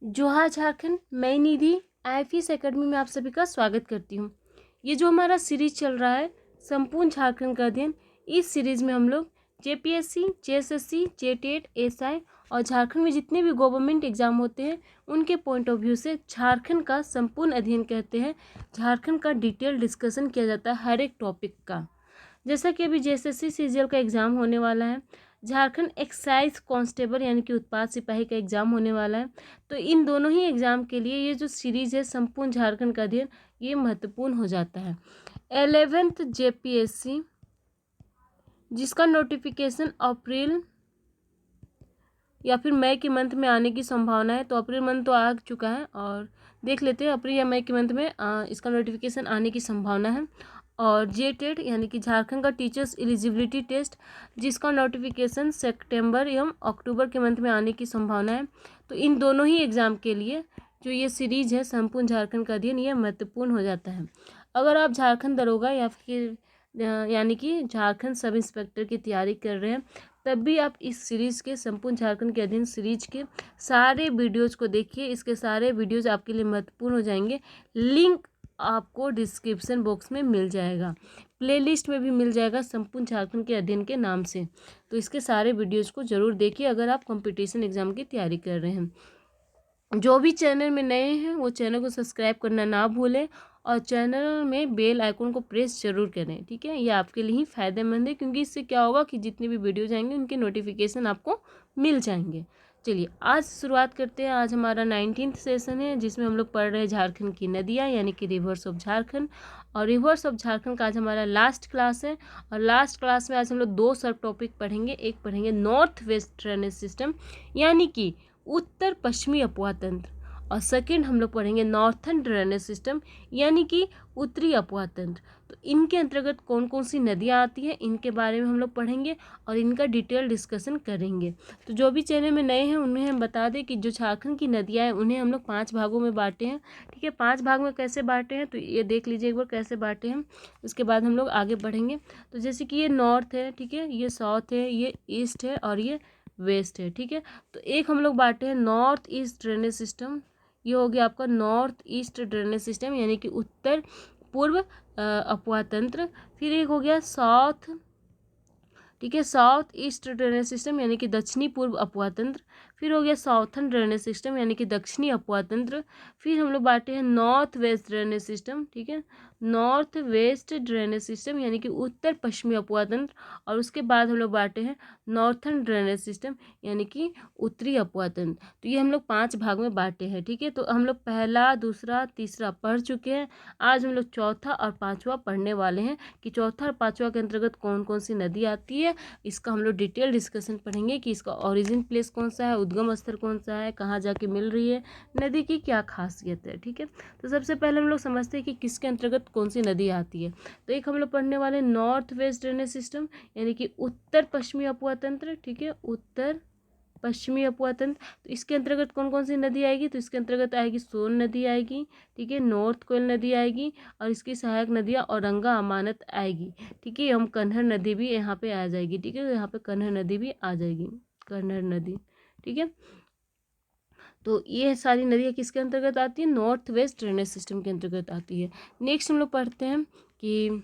जोहार झारखंड, मैं निधि IFES academy में आप सभी का स्वागत करती हूँ। ये जो हमारा सीरीज चल रहा है संपूर्ण झारखंड का अध्ययन, इस सीरीज में हम लोग JPSC, JSSC, JTET, SI और झारखंड में जितने भी गवर्नमेंट एग्जाम होते हैं उनके पॉइंट ऑफ व्यू से झारखंड का संपूर्ण अध्ययन कहते हैं। झारखंड का डिटेल डिस्कशन किया जाता है हर एक टॉपिक का। जैसा कि अभी JSSC CGL का एग्ज़ाम होने वाला है, झारखंड एक्साइज कांस्टेबल यानी कि उत्पाद सिपाही का एग्ज़ाम होने वाला है, तो इन दोनों ही एग्ज़ाम के लिए ये जो सीरीज़ है संपूर्ण झारखंड का अध्ययन, ये महत्वपूर्ण हो जाता है। 11th JPSC जिसका नोटिफिकेशन अप्रैल या फिर मई के मंथ में आने की संभावना है, तो अप्रैल मंथ तो आ चुका है और देख लेते हैं अप्रैल या मई के मंथ में इसका नोटिफिकेशन आने की संभावना है। और JTET यानी कि झारखंड का टीचर्स एलिजिबिलिटी टेस्ट, जिसका नोटिफिकेशन सितंबर एवं अक्टूबर के मंथ में आने की संभावना है। तो इन दोनों ही एग्ज़ाम के लिए जो ये सीरीज है संपूर्ण झारखंड का अध्ययन, ये महत्वपूर्ण हो जाता है। अगर आप झारखंड दरोगा या फिर यानी कि झारखंड सब इंस्पेक्टर की तैयारी कर रहे हैं, तब भी आप इस सीरीज़ के संपूर्ण झारखंड के अध्ययन सीरीज के सारे वीडियोज़ को देखिए। इसके सारे वीडियोज़ आपके लिए महत्वपूर्ण हो जाएंगे। लिंक आपको डिस्क्रिप्शन बॉक्स में मिल जाएगा, प्लेलिस्ट में भी मिल जाएगा संपूर्ण झारखंड के अध्ययन के नाम से। तो इसके सारे वीडियोज़ को ज़रूर देखिए अगर आप कंपटीशन एग्ज़ाम की तैयारी कर रहे हैं। जो भी चैनल में नए हैं वो चैनल को सब्सक्राइब करना ना भूलें और चैनल में बेल आइकन को प्रेस जरूर करें, ठीक है। ये आपके लिए ही फ़ायदेमंद है, क्योंकि इससे क्या होगा कि जितने भी वीडियो जाएंगे उनके नोटिफिकेशन आपको मिल जाएंगे। चलिए आज शुरुआत करते हैं। आज हमारा 19th सेशन है, जिसमें हम लोग पढ़ रहे हैं झारखंड की नदियाँ यानी कि रिवर्स ऑफ झारखंड। और रिवर्स ऑफ झारखंड का आज हमारा लास्ट क्लास है। और लास्ट क्लास में आज हम लोग दो सब टॉपिक पढ़ेंगे। एक पढ़ेंगे नॉर्थ वेस्ट ड्रेनेज सिस्टम यानी कि उत्तर पश्चिमी अपवाह तंत्र, और सेकंड हम लोग पढ़ेंगे नॉर्थर्न ड्रेनेज सिस्टम यानी कि उत्तरी अपवाह तंत्र। तो इनके अंतर्गत कौन कौन सी नदियाँ आती हैं, इनके बारे में हम लोग पढ़ेंगे और इनका डिटेल डिस्कशन करेंगे। तो जो भी चैनल में नए हैं उन्हें हम बता दें कि जो झारखंड की नदियाँ हैं उन्हें हम लोग 5 भागों में बांटे हैं, ठीक है। 5 भाग में कैसे बांटे हैं तो ये देख लीजिए एक बार कैसे बांटे हैं, उसके बाद हम लोग आगे बढ़ेंगे। तो जैसे कि ये नॉर्थ है, ठीक है, ये साउथ है, ये ईस्ट है और ये वेस्ट है, ठीक है। तो एक हम लोग बांटे हैं नॉर्थ ईस्ट ड्रेनेज सिस्टम, ये हो गया आपका नॉर्थ ईस्ट ड्रेनेज सिस्टम यानी कि उत्तर पूर्व अपवाह तंत्र। फिर एक हो गया साउथ, ठीक है, साउथ ईस्ट ड्रेनेज सिस्टम यानी कि दक्षिणी पूर्व अपवाह तंत्र। फिर हो गया साउथर्न ड्रेनेज सिस्टम यानी कि दक्षिणी अपवाह तंत्र। फिर हम लोग बांटे हैं नॉर्थ वेस्ट ड्रेनेज सिस्टम, ठीक है, नॉर्थ वेस्ट ड्रेनेज सिस्टम यानी कि उत्तर पश्चिमी अपवाह तंत्र। और उसके बाद हम लोग बांटे हैं नॉर्थर्न ड्रेनेज सिस्टम यानी कि उत्तरी अपवाह तंत्र। तो ये हम लोग 5 भाग में बांटे हैं, ठीक है। तो हम लोग पहला, दूसरा, तीसरा पढ़ चुके हैं। आज हम लोग चौथा और पाँचवा पढ़ने वाले हैं कि चौथा और पाँचवा के अंतर्गत कौन कौन सी नदी आती है। इसका हम लोग डिटेल डिस्कशन पढ़ेंगे कि इसका ओरिजिन प्लेस कौन सा है, उद्गम स्थल कौन सा है, कहाँ जाके मिल रही है, नदी की क्या खासियत है, ठीक है। तो सबसे पहले हम लोग समझते हैं कि किसके अंतर्गत कौन सी नदी आती है। तो एक हम लोग पढ़ने वाले नॉर्थ वेस्ट ड्रेनेज सिस्टम यानी कि उत्तर पश्चिमी अपवाह तंत्र, ठीक है, उत्तर पश्चिमी अपवाह तंत्र। तो इसके अंतर्गत कौन कौन सी नदी आएगी, तो इसके अंतर्गत आएगी सोन नदी आएगी, ठीक है, नॉर्थ कोयल नदी आएगी और इसकी सहायक नदियाँ औरंगा अमानत आएगी, ठीक है। हम कन्हर नदी भी यहाँ पे आ जाएगी, ठीक है, यहाँ पे कन्हर नदी भी आ जाएगी, कन्हर नदी, ठीक है। तो ये सारी नदियाँ किसके अंतर्गत आती है, नॉर्थ वेस्ट ड्रेनेज सिस्टम के अंतर्गत आती है। नेक्स्ट हम लोग पढ़ते हैं कि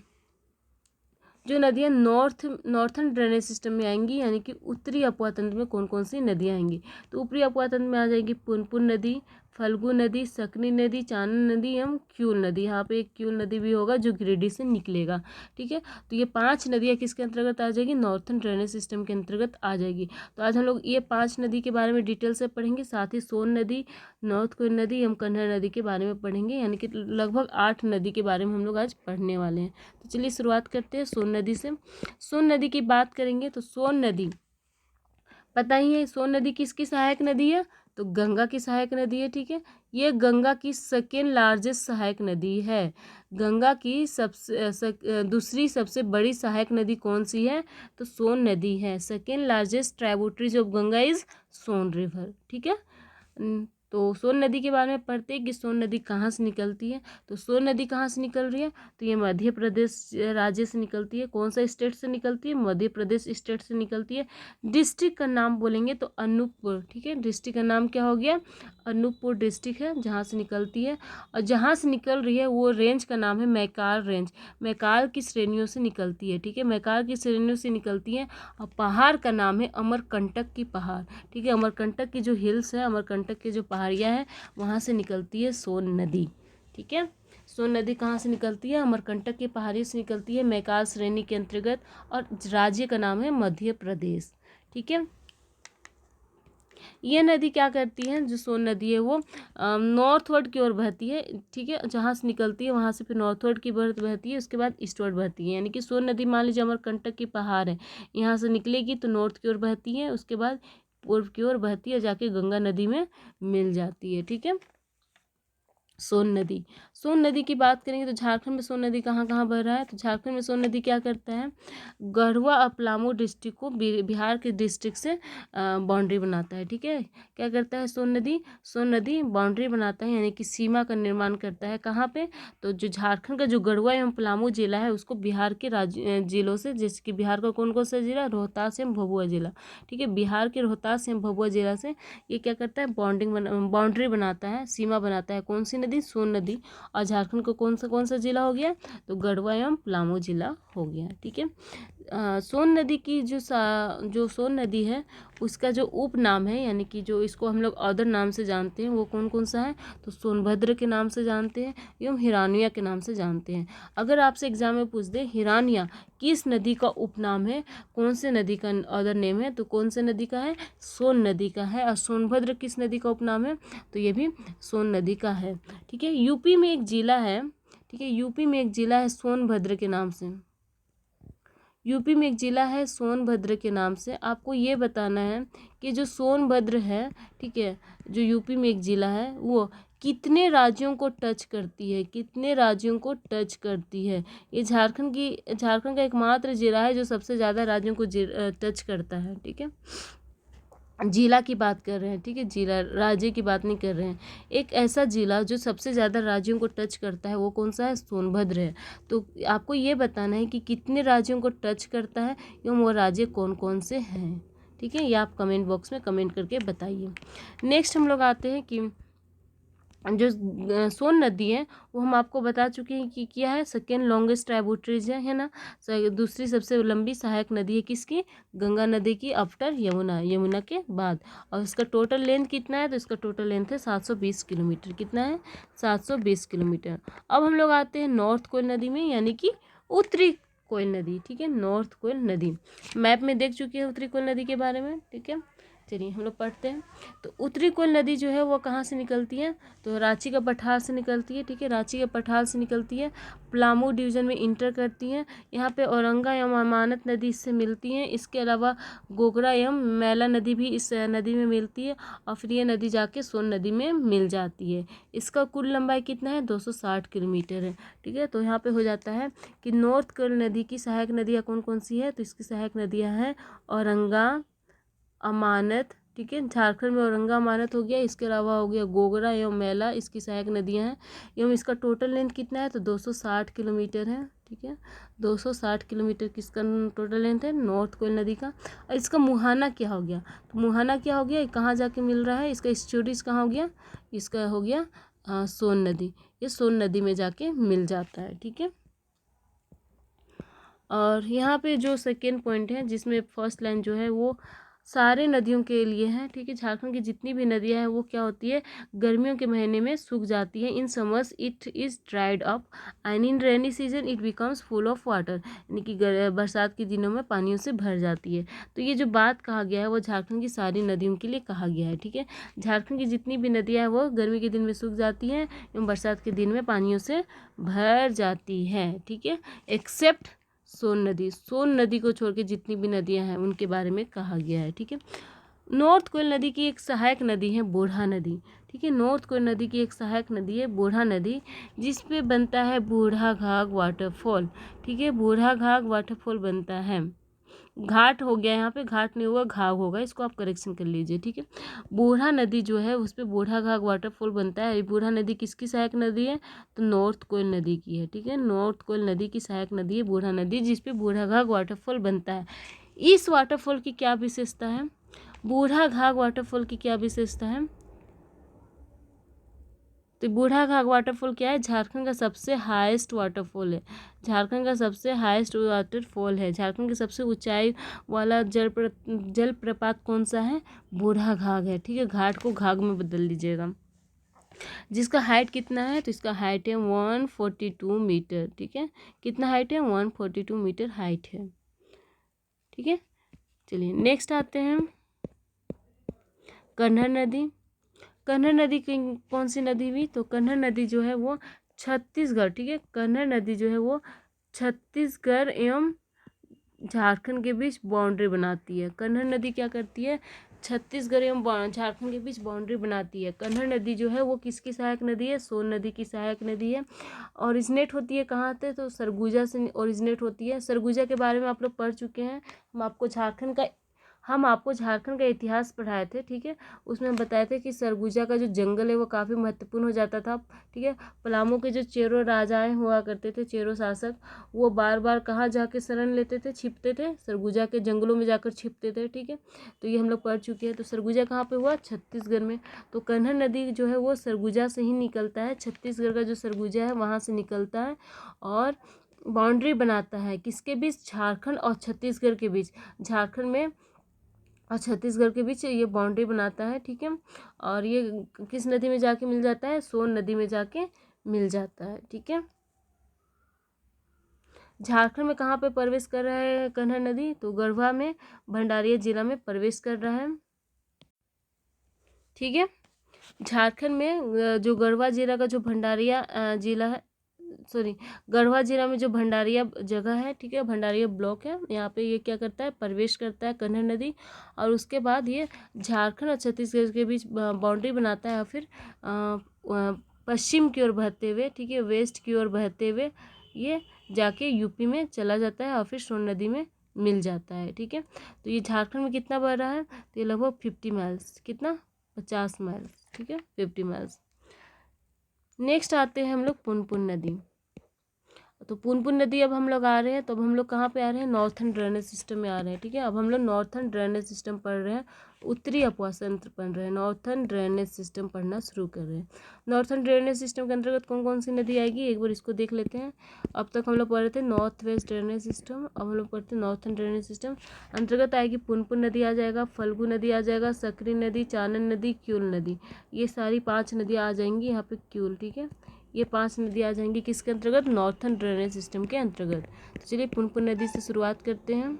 जो नदियाँ नॉर्थर्न ड्रेनेज सिस्टम में आएंगी यानी कि उत्तरी अपवाह तंत्र में कौन कौन सी नदियाँ आएंगी। तो ऊपरी अपवाह तंत्र में आ जाएगी पुनपुन नदी, फल्गु नदी, सकनी नदी, चानन नदी एवं क्यूल नदी। यहाँ पे एक क्यूल नदी भी होगा जो गिरिडीह से निकलेगा, ठीक है। तो ये 5 नदियाँ किसके अंतर्गत आ जाएगी, नॉर्थर्न ड्रेनेज सिस्टम के अंतर्गत आ जाएगी। तो आज हम लोग ये 5 नदी के बारे में डिटेल से पढ़ेंगे, साथ ही सोन नदी, नॉर्थ कोयल नदी एवं कन्हर नदी के बारे में पढ़ेंगे, यानी कि लगभग 8 नदी के बारे में हम लोग आज पढ़ने वाले हैं। तो चलिए शुरुआत करते हैं सोन नदी से। सोन नदी की बात करेंगे तो सोन नदी पता ही है, सोन नदी किसकी सहायक नदी है, तो गंगा की सहायक नदी है, ठीक है। ये गंगा की सेकेंड लार्जेस्ट सहायक नदी है। गंगा की दूसरी सबसे बड़ी सहायक नदी कौन सी है, तो सोन नदी है। Second largest tributaries of Ganga is Son river, ठीक है। तो सोन नदी के बारे में पढ़ते हैं कि सोन नदी कहाँ से निकलती है। तो सोन नदी कहाँ से निकल रही है, तो ये मध्य प्रदेश राज्य से निकलती है। कौन सा स्टेट से निकलती है, मध्य प्रदेश स्टेट से निकलती है। डिस्ट्रिक्ट का नाम बोलेंगे तो अनूपपुर, ठीक है, डिस्ट्रिक्ट का नाम क्या हो गया, अनूपपुर डिस्ट्रिक्ट है जहाँ से निकलती है, और जहाँ से निकल रही है वो रेंज का नाम है मैकाल रेंज। मैकाल की श्रेणियों से निकलती है, ठीक है, मैकाल की श्रेणियों से निकलती है। और पहाड़ का नाम है अमरकंटक की पहाड़, ठीक है, अमरकंटक की जो हिल्स है, अमरकंटक की जो पहाड़ियाँ हैं वहाँ से निकलती है सोन नदी, ठीक है। सोन नदी कहाँ से निकलती है? अमरकंटक की पहाड़ी से निकलती है, मैकाल श्रेणी के अंतर्गत, और राज्य का नाम है मध्य प्रदेश, ठीक है। ये नदी क्या करती है, जो सोन नदी है वो नॉर्थवर्ड की ओर बहती है, ठीक है, जहाँ से निकलती है वहाँ से फिर नॉर्थवर्ड की बहती है, उसके बाद ईस्टवर्ड बहती है। यानी कि सोन नदी मान लीजिए अमरकंटक की पहाड़ है, यहाँ से निकलेगी तो नॉर्थ की ओर बहती है, उसके बाद पूर्व की ओर बहती है, जाके गंगा नदी में मिल जाती है, ठीक है। सोन नदी, सोन नदी की बात करेंगे तो झारखंड में सोन नदी कहाँ कहाँ बह रहा है, तो झारखंड में सोन नदी क्या करता है, गढ़वा और पलामू डिस्ट्रिक्ट को बिहार के डिस्ट्रिक्ट से बाउंड्री बनाता है, ठीक है। क्या करता है सोन नदी? सोन नदी बाउंड्री बनाता है, यानी कि सीमा का निर्माण करता है। कहाँ पे? तो जो झारखंड का जो गढ़वा एवं पलामू जिला है उसको बिहार के राज्य जिलों से, जैसे कि बिहार का कौन कौन सा जिला? रोहतास एवं भभुआ जिला, ठीक है, बिहार के रोहतास एवं भभुआ जिला से ये क्या करता है, बाउंड्री बनाता है, सीमा बनाता है। कौन सी नदी? सोन नदी। और झारखंड को कौन सा जिला हो गया? तो गढ़वा एवं पलामू जिला हो गया, ठीक है। सोन नदी की जो सोन नदी है उसका जो उपनाम है, यानी कि जो इसको हम लोग अदर नाम से जानते हैं, वो कौन कौन सा है? तो सोनभद्र के नाम से जानते हैं एवं हिरानिया के नाम से जानते हैं। अगर आपसे एग्जाम में पूछ दे हिरानिया किस नदी का उपनाम है, कौन से नदी का अदर नेम है, तो कौन से नदी का है? सोन नदी का है। और सोनभद्र किस नदी का उपनाम है? तो ये भी सोन नदी का है, ठीक है। यूपी में एक जिला है, ठीक है, यूपी में एक जिला है सोनभद्र के नाम से, यूपी में एक जिला है सोनभद्र के नाम से। आपको ये बताना है कि जो सोनभद्र है, ठीक है, जो यूपी में एक जिला है वो कितने राज्यों को टच करती है, कितने राज्यों को टच करती है। ये झारखंड का एकमात्र जिला है जो सबसे ज़्यादा राज्यों को टच करता है, ठीक है। जिला की बात कर रहे हैं, ठीक है, जिला, राज्य की बात नहीं कर रहे हैं। एक ऐसा जिला जो सबसे ज़्यादा राज्यों को टच करता है वो कौन सा है? सोनभद्र है। तो आपको ये बताना है कि कितने राज्यों को टच करता है एवं वो राज्य कौन कौन से हैं, ठीक है, ये आप कमेंट बॉक्स में कमेंट करके बताइए। नेक्स्ट हम लोग आते हैं कि जो सोन नदी है वो हम आपको बता चुके हैं कि क्या है, सेकेंड लॉन्गेस्ट ट्राइब्यूटरीज है ना। दूसरी सबसे लंबी सहायक नदी है किसकी? गंगा नदी की, आफ्टर यमुना, यमुना के बाद। और इसका टोटल लेंथ कितना है? तो इसका टोटल लेंथ है 720 किलोमीटर। कितना है? 720 किलोमीटर। अब हम लोग आते हैं नॉर्थ कोयल नदी में, यानी कि उत्तरी कोयल नदी, ठीक है, नॉर्थ कोयल नदी। मैप में देख चुके हैं उत्तरी कोयल नदी के बारे में, ठीक है। चलिए हम लोग पढ़ते हैं। तो उत्तरी कोयल नदी जो है वो कहाँ से निकलती है? तो रांची का पठार से निकलती है, ठीक है, रांची के पठार से निकलती है, पलामू डिवीज़न में इंटर करती है। यहाँ पे औरंगा एवं अमानत नदी इससे मिलती हैं। इसके अलावा गोगरा एवं मैला नदी भी इस नदी में मिलती है, और फिर ये नदी जाके सोन नदी में मिल जाती है। इसका कुल लंबाई कितना है? 260 किलोमीटर है, ठीक है। तो यहाँ पे हो जाता है कि नॉर्थ कोयल नदी की सहायक नदियाँ कौन कौन सी है? तो इसकी सहायक नदियाँ हैं औरंगा, अमानत, ठीक है, झारखंड में औरंगा अमानत हो गया, इसके अलावा हो गया गोगरा एवं मैला, इसकी सहायक नदियां हैं। एवं इसका टोटल लेंथ कितना है? तो 260 किलोमीटर है, ठीक है, 260 किलोमीटर किसका टोटल लेंथ है? नॉर्थ कोयल नदी का। और इसका मुहाना क्या हो गया? तो मुहाना क्या हो गया, कहाँ जाके मिल रहा है? इसका स्टोरेज कहाँ हो गया? इसका हो गया सोन नदी, ये सोन नदी में जाके मिल जाता है, ठीक है। और यहाँ पे जो सेकेंड पॉइंट है जिसमें फर्स्ट लाइन जो है वो सारे नदियों के लिए है, ठीक है। झारखंड की जितनी भी नदियाँ हैं वो क्या होती है? गर्मियों के महीने में सूख जाती है। In summers it is dried up and in rainy season it becomes full of water, यानी कि बरसात के दिनों में पानियों से भर जाती है। तो ये जो बात कहा गया है वो झारखंड की सारी नदियों के लिए कहा गया है, ठीक है। झारखंड की जितनी भी नदियाँ हैं वो गर्मी के दिन में सूख जाती हैं एवं बरसात के दिन में पानियों से भर जाती है, ठीक है, एक्सेप्ट सोन नदी को छोड़ के जितनी भी नदियां हैं उनके बारे में कहा गया है, ठीक है। नॉर्थ कोयल नदी की एक सहायक नदी है बूढ़ा नदी, ठीक है, नॉर्थ कोयल नदी की एक सहायक नदी है बूढ़ा नदी, जिस पे बनता है बूढ़ा घाघ वाटरफॉल, ठीक है, बूढ़ा घाघ वाटरफॉल बनता है। घाट हो गया, यहाँ पे घाट नहीं होगा, घाघ होगा, इसको आप करेक्शन कर लीजिए, ठीक है। बूढ़ा नदी जो है उस पर बूढ़ा घाघ वाटरफॉल बनता है। बूढ़ा नदी किसकी सहायक नदी है? तो नॉर्थ कोयल नदी की है, ठीक है, नॉर्थ कोयल नदी की सहायक नदी है बूढ़ा नदी, जिसपे बूढ़ा घाघ वाटरफॉल बनता है। इस वाटरफॉल की क्या विशेषता है? बूढ़ा घाघ वाटरफॉल की क्या विशेषता है? तो बूढ़ा घाघ वाटरफॉल क्या है, झारखंड का सबसे हाईएस्ट वाटरफॉल है। झारखंड का सबसे हाईएस्ट वाटरफॉल है। झारखंड की सबसे ऊंचाई वाला जल प्रपात कौन सा है, बूढ़ा घाघ है। ठीक है, घाट को घाघ में बदल दीजिएगा। जिसका हाइट कितना है, तो इसका हाइट है 142 मीटर। ठीक है, कितना हाइट है, 142 मीटर हाइट है। ठीक है, चलिए नेक्स्ट आते हैं कन्हर नदी। कन्हर नदी कौन सी नदी हुई, तो कन्हर नदी जो है वो छत्तीसगढ़, ठीक है, कन्हर नदी जो है वो छत्तीसगढ़ एवं झारखंड के बीच बाउंड्री बनाती है। कन्हर नदी क्या करती है, छत्तीसगढ़ एवं झारखंड के बीच बाउंड्री बनाती है। कन्हर नदी जो है वो किसकी सहायक नदी है, सोन नदी की सहायक नदी है। ओरिजिनेट होती है कहाँ से, तो सरगुजा से ओरिजिनेट होती है। सरगुजा के बारे में आप लोग पढ़ चुके हैं। हम आपको झारखंड का इतिहास पढ़ाए थे। ठीक है, उसमें हम बताए थे कि सरगुजा का जो जंगल है वो काफ़ी महत्वपूर्ण हो जाता था। ठीक है, पलामू के जो चेरो राजाएं हुआ करते थे, चेरो शासक, वो बार बार कहाँ जाके शरण लेते थे, छिपते थे, सरगुजा के जंगलों में जाकर छिपते थे। ठीक है, तो ये हम लोग पढ़ चुके हैं। तो सरगुजा कहाँ पे हुआ, छत्तीसगढ़ में। तो कन्हर नदी जो है वो सरगुजा से ही निकलता है, छत्तीसगढ़ का जो सरगुजा है वहाँ से निकलता है और बाउंड्री बनाता है किसके बीच, झारखंड और छत्तीसगढ़ के बीच। झारखंड में और छत्तीसगढ़ के बीच ये बाउंड्री बनाता है। ठीक है, और ये किस नदी में जाके मिल जाता है, सोन नदी में जाके मिल जाता है। ठीक है, झारखंड में कहाँ पे प्रवेश कर रहा है कन्हर नदी, तो गढ़वा में, भंडारिया जिला में प्रवेश कर रहा है। ठीक है, झारखंड में जो गढ़वा जिला का जो भंडारिया जिला है, सॉरी, गढ़वा जिला में जो भंडारिया जगह है, ठीक है, भंडारिया ब्लॉक है, यहाँ पे ये क्या करता है, प्रवेश करता है कन्हर नदी। और उसके बाद ये झारखंड और छत्तीसगढ़ के बीच बाउंड्री बनाता है और फिर पश्चिम की ओर बहते हुए, ठीक है, वेस्ट की ओर बहते हुए ये जाके यूपी में चला जाता है और फिर सोन नदी में मिल जाता है। ठीक है, तो ये झारखंड में कितना बह रहा है, तो ये लगभग 50 माइल्स, कितना, 50 माइल्स। ठीक है, 50 माइल्स। नेक्स्ट आते हैं हम लोग पुनपुन नदी। तो पुनपुन नदी अब हम लोग आ रहे हैं, तो अब हम लोग कहाँ पे आ रहे हैं, नॉर्थन ड्रेनेज सिस्टम में आ रहे हैं। ठीक है, अब हम लोग नॉर्थन ड्रेनेज सिस्टम पढ़ रहे हैं, उत्तरी अपवास तंत्र पढ़ रहे हैं, नॉर्थन ड्रेनेज सिस्टम पढ़ना शुरू कर रहे हैं। नॉर्थन ड्रेनेज सिस्टम के अंतर्गत कौन कौन सी नदी आएगी, एक बार इसको देख लेते हैं। अब तक हम लोग पढ़ रहे थे नॉर्थ वेस्ट ड्रेनेज सिस्टम, अब हम लोग पढ़ते हैं नॉर्थन ड्रेनेज सिस्टम। अंतर्गत आएगी पुनपुन नदी आ जाएगा, फल्गु नदी आ जाएगा, सकरी नदी, चानन नदी, क्यूल नदी, ये सारी 5 नदियाँ आ जाएंगी यहाँ पे क्यूल। ठीक है, ये 5 नदी आ जाएंगी किसके अंतर्गत, नॉर्थन ड्रेनेज सिस्टम के अंतर्गत। तो चलिए पुनपुन नदी से शुरुआत करते हैं।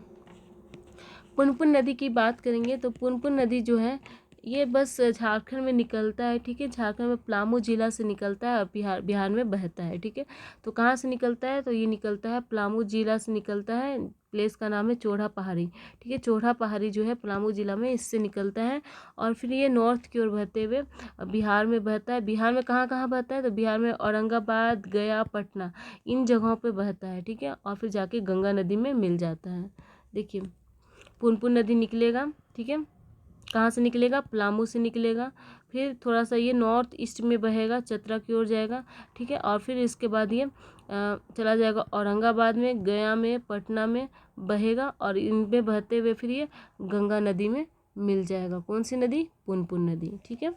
पुनपुन नदी की बात करेंगे तो पुनपुन नदी जो है ये बस झारखंड में निकलता है। ठीक है, झारखंड में पलामू जिला से निकलता है और बिहार में बहता है। ठीक है, तो कहाँ से निकलता है, तो ये निकलता है पलामू जिला से निकलता है, प्लेस का नाम है चोढ़ा पहाड़ी। ठीक है, चोढ़ा पहाड़ी जो है पलामू जिला में, इससे निकलता है और फिर ये नॉर्थ की ओर बहते हुए बिहार में बहता है। बिहार में कहाँ कहाँ बहता है, तो बिहार में औरंगाबाद, गया, पटना, इन जगहों पे बहता है। ठीक है, और फिर जाके गंगा नदी में मिल जाता है। देखिए पुनपुन नदी निकलेगा, ठीक है, कहाँ से निकलेगा, पलामू से निकलेगा, फिर थोड़ा सा ये नॉर्थ ईस्ट में बहेगा, चतरा की ओर जाएगा। ठीक है, और फिर इसके बाद ये चला जाएगा औरंगाबाद में, गया में, पटना में बहेगा और इनमें बहते हुए फिर ये गंगा नदी में मिल जाएगा। कौन सी नदी, पुनपुन नदी। ठीक है,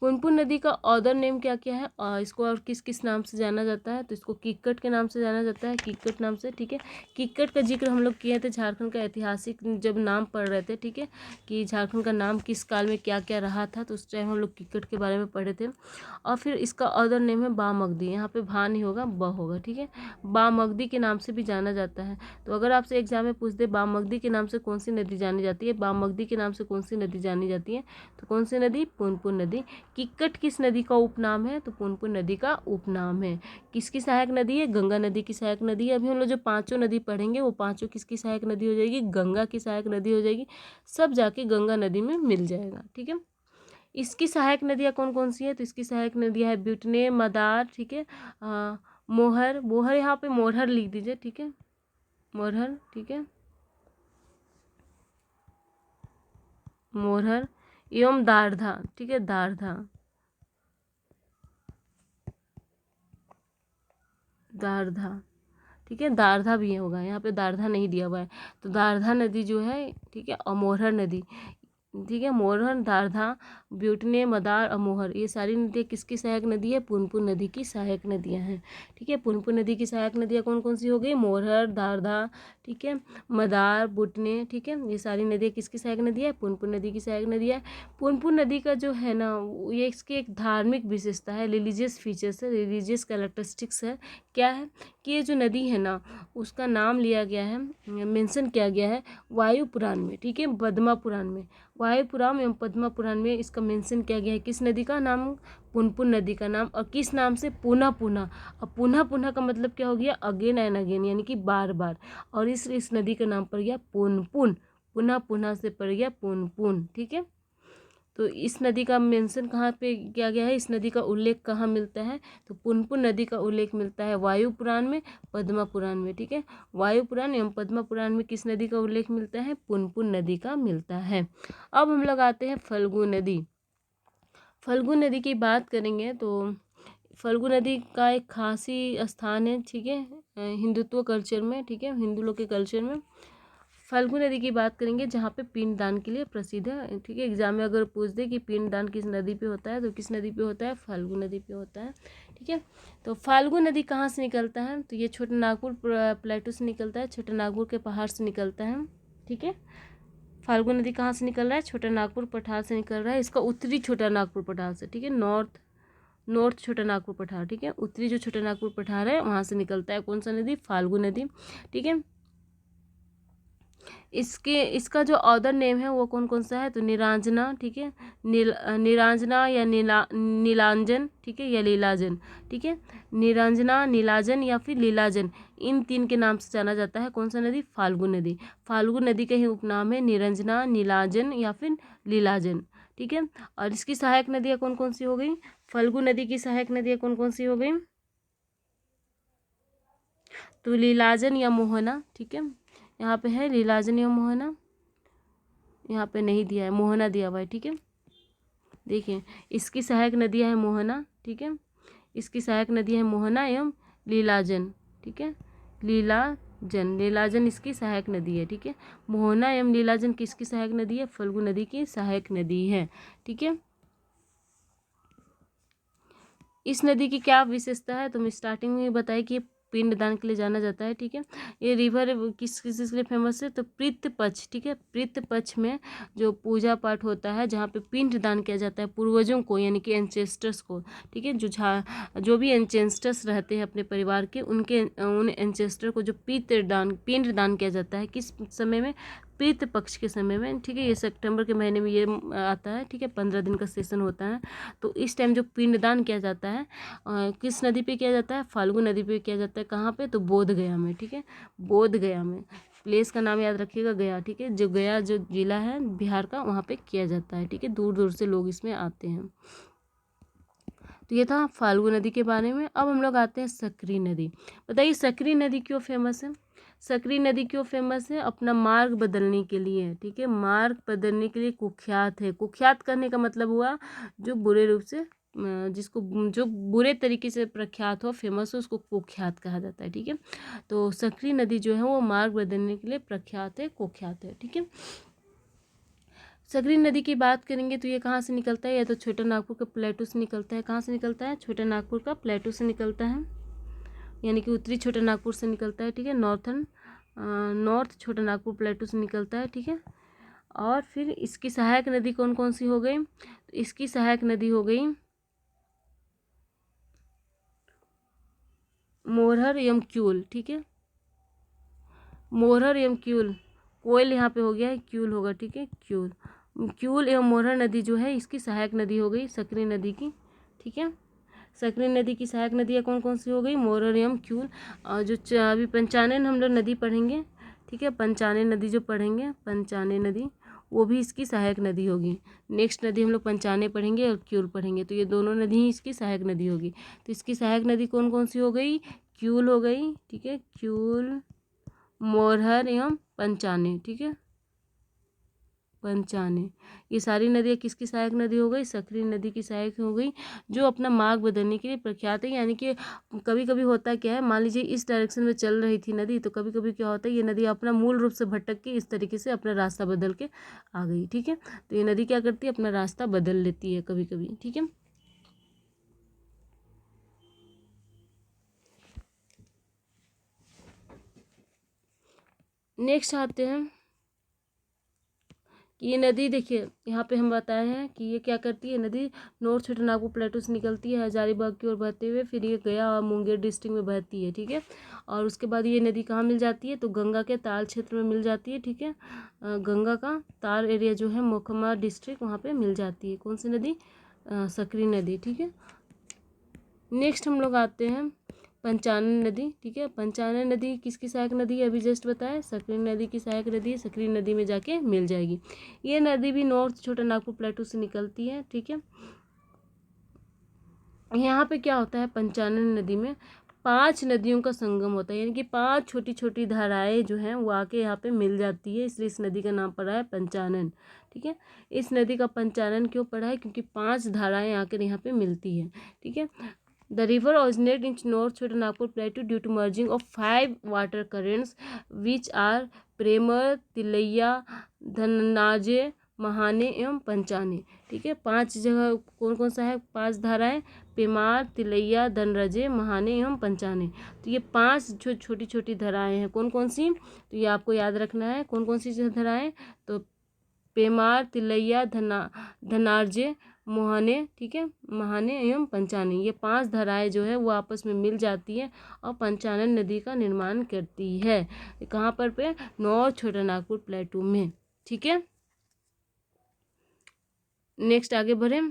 पुनपुन नदी का अदर नेम क्या क्या है, इसको और किस किस नाम से जाना जाता है, तो इसको किक्कट के नाम से जाना जाता है, किक्कट नाम से। ठीक है, किक्कट का जिक्र हम लोग किए थे झारखंड का ऐतिहासिक जब नाम पढ़ रहे थे। ठीक है, कि झारखंड का नाम किस काल में क्या क्या रहा था, तो उस टाइम हम लोग किक्कट के बारे में पढ़े थे। और फिर इसका अदर नेम है बामगदी, यहाँ पे भा नहीं होगा, ब होगा। ठीक है, बामगदी के नाम से भी जाना जाता है। तो अगर आपसे एग्जाम में पूछ दे बामगदी के नाम से कौन सी नदी जानी जाती है, बामगदी के नाम से कौन सी नदी जानी जाती है, तो कौन सी नदी, पुनपुन नदी। किक्कट किस नदी का उपनाम है, तो पुनपुन नदी का उपनाम है। किसकी सहायक नदी है, गंगा नदी की सहायक नदी है। अभी हम लोग जो 5 नदी पढ़ेंगे वो 5 किसकी सहायक नदी हो जाएगी, गंगा की सहायक नदी हो जाएगी। सब जाके गंगा नदी में मिल जाएगा। ठीक है, इसकी सहायक नदियाँ कौन कौन सी है, तो इसकी सहायक नदियाँ है ब्यूटने, मदार, ठीक है, मोहर, मोहर यहाँ पे मोरहर लिख दीजिए। ठीक है, मोरहर, ठीक है, मोरहर एवं दारधा। ठीक है, दारधा, दारधा, ठीक है, दारधा भी होगा, यहाँ पे दारधा नहीं दिया हुआ है। तो दारधा नदी जो है, ठीक है, और मोरहर नदी, ठीक है, मोरहर, दारधा ब्यूटने, मदार, अमोहर, ये सारी नदियाँ किसकी सहायक नदी है? पुनपुन नदी की सहायक नदियाँ हैं। ठीक है, पुनपुन नदी की सहायक नदियाँ कौन कौन सी हो गई? मोरहर, दारधा, ठीक है, मदार, बुटने, ठीक है, ये सारी नदियाँ किसकी सहायक नदी है? पुनपुन नदी की सहायक नदियाँ। पुनपुन नदी का जो है ना, ये इसकी एक धार्मिक विशेषता है, रिलीजियस फीचर्स है, रिलीजियस कैरेक्टरिस्टिक्स है। क्या है कि ये जो नदी है ना, उसका नाम लिया गया है, मेंशन किया गया है वायु पुराण में, ठीक है, पद्मा पुराण में, वायु पुराण एवं पद्मा पुराण में इसका मेंशन किया गया है। किस नदी का नाम? पुनपुन नदी का नाम। और किस नाम से? पुनः पुनः। और पुनः पुनः का मतलब क्या हो गया? अगेन एंड अगेन, यानी कि बार बार। और इस नदी का नाम पड़ गया पुनपुन, पुनः पुनः से पड़ गया पुनपुन। ठीक है, तो इस नदी का मेंशन कहाँ पे किया गया है? इस नदी का उल्लेख कहाँ मिलता है? तो पुनपुन नदी का उल्लेख मिलता है वायु पुराण में, पद्मा पुराण में। ठीक है, वायु पुराण एवं पद्मा पुराण में किस नदी का उल्लेख मिलता है? पुनपुन नदी का मिलता है। अब हम लोग आते हैं फल्गु नदी। फल्गु नदी की बात करेंगे तो फल्गु नदी का एक खास ही स्थान है, ठीक है, हिंदुत्व कल्चर में, ठीक है, हिंदू लोग के कल्चर में फल्गु नदी की बात करेंगे, जहाँ पे पिंडदान के लिए प्रसिद्ध है। ठीक है, एग्जाम में अगर पूछ दे कि पिंडदान किस नदी पे होता है, तो किस नदी पे होता है? फाल्गु नदी पे होता है। ठीक है, तो फाल्गु नदी कहाँ से निकलता है? तो ये छोटे नागपुर प्लेटू से निकलता है, छोटे नागपुर के पहाड़ से निकलता है। ठीक है, फाल्गु नदी कहाँ से निकल रहा है? छोटा नागपुर पठार से निकल रहा है। इसका उत्तरी छोटा नागपुर पठार से, ठीक है, नॉर्थ छोटा नागपुर पठार, ठीक है, उत्तरी जो छोटा नागपुर पठार है वहाँ से निकलता है कौन सा नदी? फाल्गु नदी। ठीक है, इसका जो अदर नेम है वो कौन कौन सा है? तो निरांजना, ठीक है, निरांजना या नीलांजन, ठीक है, या लीलाजन। ठीक है, निरांजना, नीलाजन या फिर लीलाजन, इन तीन के नाम से जाना जाता है कौन सा नदी? फाल्गु नदी। फाल्गु नदी का ही उपनाम है निरंजना, नीलाजन या फिर लीलाजन। ठीक है, और इसकी सहायक नदियाँ कौन कौन सी हो गई? फल्गु नदी की सहायक नदियाँ कौन कौन सी हो गई? तो लीलाजन या मोहना, ठीक है, यहाँ पे है लीलाजन या मोहना, यहाँ पे नहीं दिया है, मोहना दिया हुआ है। ठीक है, देखिए इसकी सहायक नदियाँ है मोहना, ठीक है, इसकी सहायक नदियाँ है मोहना एवं लीलाजन। ठीक है, लीलाजन इसकी सहायक नदी है। ठीक है, मोहना एवं लीलाजन किसकी सहायक नदी है? फल्गु नदी की सहायक नदी है। ठीक है, इस नदी की क्या विशेषता है? तो मैं स्टार्टिंग में बताया कि पिंडदान के लिए जाना जाता है। ठीक है, ये रिवर किस किस के लिए फेमस है? तो पितृ पक्ष, ठीक है, पितृ पक्ष में जो पूजा पाठ होता है, जहाँ पे पिंडदान किया जाता है पूर्वजों को, यानी कि एंसेस्टर्स को। ठीक है, जो भी एंसेस्टर्स रहते हैं अपने परिवार के, उन एंसेस्टर को जो पिंडदान किया जाता है, किस समय में? पितृ पक्ष के समय में। ठीक है, ये सितंबर के महीने में ये आता है। ठीक है, 15 दिन का सेशन होता है। तो इस टाइम जो पिंडदान किया जाता है किस नदी पे किया जाता है? फाल्गु नदी पे किया जाता है। कहाँ पे? तो बोध गया में। ठीक है, बोध गया में, प्लेस का नाम याद रखिएगा, गया। ठीक है, जो गया जो जिला है बिहार का, वहाँ पे किया जाता है। ठीक है, दूर दूर से लोग इसमें आते हैं। तो ये था फाल्गु नदी के बारे में। अब हम लोग आते हैं सकरी नदी। बताइए सकरी नदी क्यों फेमस है? सकरी नदी क्यों फेमस है? अपना मार्ग बदलने के लिए। ठीक है, मार्ग बदलने के लिए कुख्यात है। कुख्यात करने का मतलब हुआ जो बुरे रूप से जिसको जो बुरे तरीके से प्रख्यात हो, फेमस हो, उसको कुख्यात कहा जाता है। ठीक है, तो सकरी नदी जो है वो मार्ग बदलने के लिए प्रख्यात है, कुख्यात है। ठीक है, सकरी नदी की बात करेंगे तो ये कहाँ से निकलता है? या तो छोटा नागपुर का प्लेटू से निकलता है। कहाँ से निकलता है? छोटा नागपुर का प्लेटू से निकलता है, यानी कि उत्तरी छोटा नागपुर से निकलता है। ठीक है, नॉर्थ छोटा नागपुर प्लेटू से निकलता है। ठीक है, और फिर इसकी सहायक नदी कौन कौन सी हो गई? तो इसकी सहायक नदी हो गई मोरहर एवं क्यूल। ठीक है, मोरहर एवं क्यूल, कोयल यहाँ पे हो गया है, क्यूल होगा। ठीक है, क्यूल एवं मोरहर नदी जो है इसकी सहायक नदी हो गई सकरी नदी की। ठीक है, सकरी नदी की सहायक नदियाँ कौन कौन सी हो गई? मोरहर एवं क्यूल। और जो अभी पंचानन हम लोग नदी पढ़ेंगे, ठीक है, पंचानन नदी जो पढ़ेंगे, पंचानन नदी, वो भी इसकी सहायक नदी होगी। नेक्स्ट नदी हम लोग पंचाने पढ़ेंगे और क्यूल पढ़ेंगे, तो ये दोनों नदी ही इसकी सहायक नदी होगी। तो इसकी सहायक नदी कौन कौन सी हो गई? क्यूल हो गई। ठीक है, क्यूल, मोरहर एवं पंचाने। ठीक है, पंचाने। ये सारी नदियाँ किसकी सहायक नदी हो गई? सकरी नदी की सहायक हो गई, जो अपना मार्ग बदलने के लिए प्रख्यात है। यानी कि कभी कभी होता क्या है, मान लीजिए इस डायरेक्शन में चल रही थी नदी, तो कभी कभी क्या होता है, ये नदी अपना मूल रूप से भटक के इस तरीके से अपना रास्ता बदल के आ गई। ठीक है, तो ये नदी क्या करती है, अपना रास्ता बदल लेती है कभी कभी। ठीक है, नेक्स्ट आते हैं कि ये नदी, देखिए यहाँ पे हम बताए हैं कि ये क्या करती है, नदी नॉर्थ छोटानागपुर प्लेटू से निकलती है हजारीबाग की ओर बहते हुए, फिर ये गया और मुंगेर डिस्ट्रिक्ट में बहती है। ठीक है, और उसके बाद ये नदी कहाँ मिल जाती है, तो गंगा के ताल क्षेत्र में मिल जाती है। ठीक है, गंगा का ताल एरिया जो है मोखमा डिस्ट्रिक्ट, वहाँ पे मिल जाती है। कौन सी नदी? सकरी नदी। ठीक है, नेक्स्ट हम लोग आते हैं पंचानन नदी। ठीक है, पंचानन नदी किसकी सहायक नदी है? अभी जस्ट बताया, सकरी नदी की सहायक नदी है, सकरी नदी में जाके मिल जाएगी। ये नदी भी नॉर्थ छोटा नागपुर प्लेटू से निकलती है। ठीक है, यहाँ पे क्या होता है, पंचानन नदी में 5 नदियों का संगम होता है, यानी कि 5 छोटी छोटी धाराएं जो हैं वो आके यहाँ पे मिल जाती है, इसलिए इस नदी का नाम पड़ा है पंचानन। ठीक है, इस नदी का पंचानन क्यों पड़ा है? क्योंकि 5 धाराएं आकर यहाँ पे मिलती है। ठीक है, The river originates in North Chotanagpur Plateau due to merging of 5 water currents, which are प्रेमर, तिलैया, धन्नाजे, महाने एवं पंचाने। ठीक है, 5 जगह कौन कौन सा है? 5 धाराएं, पेमार, तिलैया, धनरजे, महाने एवं पंचाने। तो ये 5 जो छोटी छोटी धाराएं हैं, कौन कौन सी? तो ये आपको याद रखना है, कौन कौन सी धाराएं? तो पेमार, तिलैया, धनार्जे, मोहने, ठीक है, महाने एवं पंचाने, ये 5 धाराएं जो है वो आपस में मिल जाती है और पंचानन नदी का निर्माण करती है। कहाँ पर पे? नॉर्थ छोटानागपुर प्लेटू में। ठीक है, नेक्स्ट आगे बढ़े,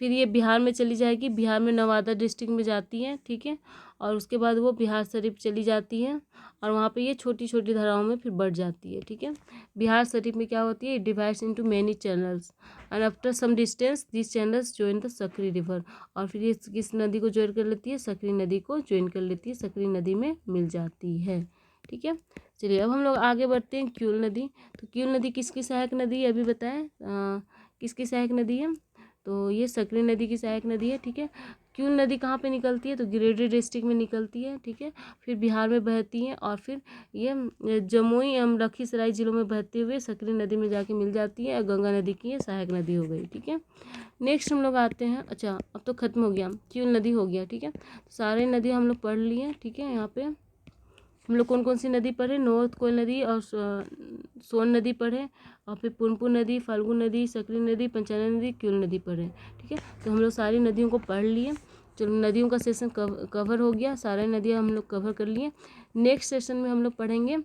फिर ये बिहार में चली जाएगी, बिहार में नवादा डिस्ट्रिक्ट में जाती है। ठीक है, और उसके बाद वो बिहार शरीफ चली जाती है और वहाँ पे ये छोटी छोटी धाराओं में फिर बढ़ जाती है। ठीक है, बिहार शरीफ में क्या होती है, it divides into many channels and after some distance this channels join the Sakri river. और फिर ये किस नदी को ज्वाइन कर लेती है? सकरी नदी को ज्वाइन कर लेती है, सकरी नदी में मिल जाती है। ठीक है, चलिए अब हम लोग आगे बढ़ते हैं, क्यूल नदी। तो क्यूल नदी किसकी सहायक नदी है? अभी बताएं, किसकी सहायक नदी है? तो ये सकरी नदी की सहायक नदी है। ठीक है, क्यूल नदी कहाँ पे निकलती है? तो गिरिडीह डिस्ट्रिक्ट में निकलती है। ठीक है, फिर बिहार में बहती है और फिर ये जमुई एवं लखीसराय जिलों में बहते हुए सकरी नदी में जाके मिल जाती है और गंगा नदी की ये सहायक नदी हो गई। ठीक है, नेक्स्ट हम लोग आते हैं, अच्छा अब तो खत्म हो गया, क्यूल नदी हो गया। ठीक है, तो सारे नदी हम लोग पढ़ लिए। ठीक है, यहाँ पे हम लोग कौन कौन सी नदी पढ़े? नॉर्थ कोयल नदी और सोन नदी पढ़े, और फिर पुनपुन नदी, फाल्गु नदी, सकरी नदी, पंचानन नदी, क्यूल नदी पढ़े। ठीक है, तो हम लोग सारी नदियों को पढ़ लिए। चलो नदियों का सेशन कवर हो गया, सारे नदियाँ हम लोग कवर कर लिए। नेक्स्ट सेशन में हम लोग पढ़ेंगे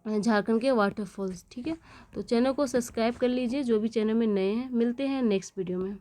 झारखंड के वाटरफॉल्स। ठीक है, तो चैनल को सब्सक्राइब कर लीजिए जो भी चैनल में नए हैं। मिलते हैं नेक्स्ट वीडियो में।